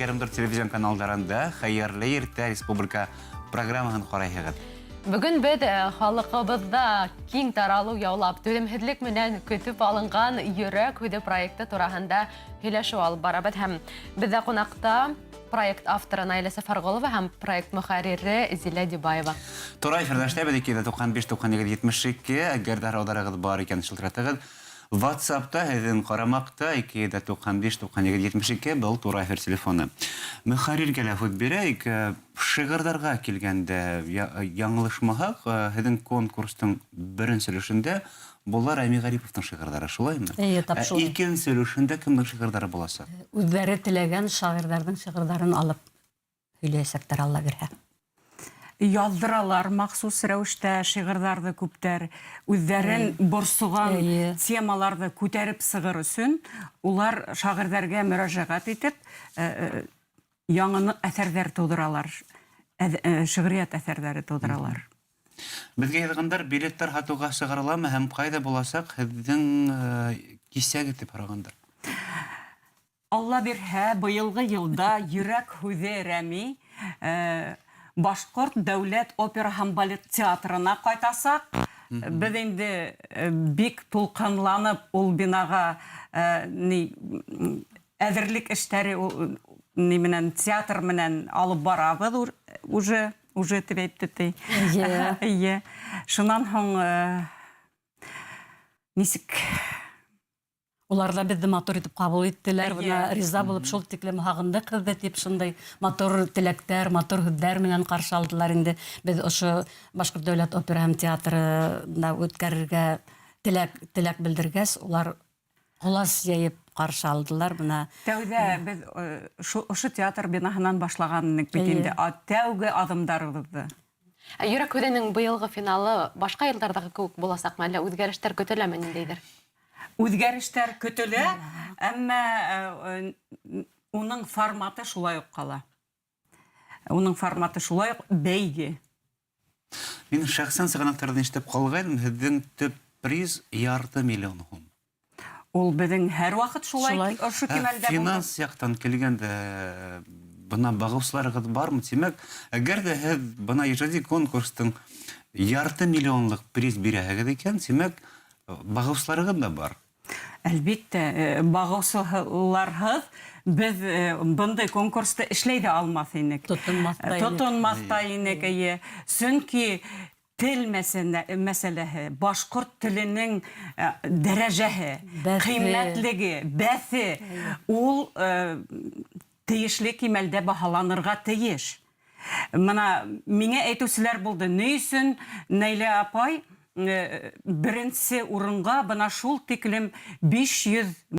24 телевизион каналдарында Хайырлы ерте республика программаһын карайһыгыз. Бүгін біз халқыбызда кең таралу яулап, төлемһезлек менән көтүп алынган Йөрәк һүзе проекты турында һөйләшү алып барабыз һәм бездә кунакта проект авторы Найля Сафарголова һәм проект мөхәррире Зилә Дибаева. Турай фәрдәштә бит 95-92, әгәр дә радарыгыз бар икән шылтыратыгыз. WhatsApp-та һеҙҙең ҡарамаҡта 295-92 был Турай эфир телефоны. Мөхәрриргә лә һүҙ бирәйек. Шиғырҙарға килгәндә яңылышмаһаҡ, һеҙҙең конкурстың беренсе өлөшөндә булар Әми Ғариповтың шиғырҙары, шулаймы? Икенсе өлөшөндә кемдең шиғырҙары буласаҡ? Үҙҙәре теләгән шағирҙарҙың шиғырҙарын алып һөйләйәсәктәр, Алла бирһә. Яҙҙыралар махсус рәүештә шиғырҙарҙы күптәр, үҙҙәрен борсоған темаларҙы күтәреп сығыр өсөн, улар шағирҙәргә мөрәжәғәт итеп, яңы әҫәрҙәр тыуҙыралар, шиғриәт әҫәрҙәре тыуҙыралар. Беҙгә яҙғандар билеттар һатыуға сығарыламы һәм ҡайҙа буласаҡ һеҙҙең кисәге тип һорағандар? Алла бирһә, быйылғы йылда Йөрәк һүҙе рәми Башҡорт дәүләт опера һәм балет театрына ҡайтасаҡ. Беҙ инде бик тулҡынланып ул бинаға әҙерлек эштәре театр менән алып барабыҙ уже тип әйтте. Шунан һуң нисек? Улар да беҙҙе матур итеп ҡабул иттеләр, бына риза булып шул тиклем һағындыҡ һеҙҙе тип шундай матур теләктәр, матур һүҙҙәр менән ҡаршы алдылар инде. Беҙ ошо Башҡорт дәүләт опера һәм театрында үткәрергә теләк белдергәс, улар ҡолас йәйеп ҡаршы алдылар. Тәүҙә беҙ ошо театр бинаһынан башлағанныҡ бит инде, тәүге аҙымдарыбыҙҙы. Йөрәк һүҙенең быйылғы финалы башҡа йылдарҙағы кеүек буласаҡмы, әллә үҙгәрештәр көтөләме ниндәйҙер? Үҙгәрештәр көтөлә, әммә уның форматы шулай уҡ ҡала. Уның форматы шулай уҡ бәйге. Мин шәхсән сығанаҡтарҙы ишетеп ҡалғайным, һеҙҙең төп приз $500 000 һум. Ул беҙҙең һәр ваҡыт шулай ошо кимәлдә булды. Финанс яҡтан килгәндә бына бағыусыларығыҙ бармы? Тимәк, әгәр дә һеҙ бына ижади конкурстың $500 000 приз бирәһегеҙ икән, тимәк, бағыусыларығыҙ да бар. Әлбиттә, бағыусыларһыҙ беҙ бындай конкурсты эшләй ҙә алмаҫ инек. Тотонмаҫта инек. Сөнки тел мәсьәләһе, башҡорт теленең дәрәжәһе, ҡиммәтлеге, бәҫе, ул тейешле кимәлдә баһаланырға тейеш. Мына миңә әйтеүселәр булды. Ни өсөн Найля апай беренсе урынға бына шул тиклем 500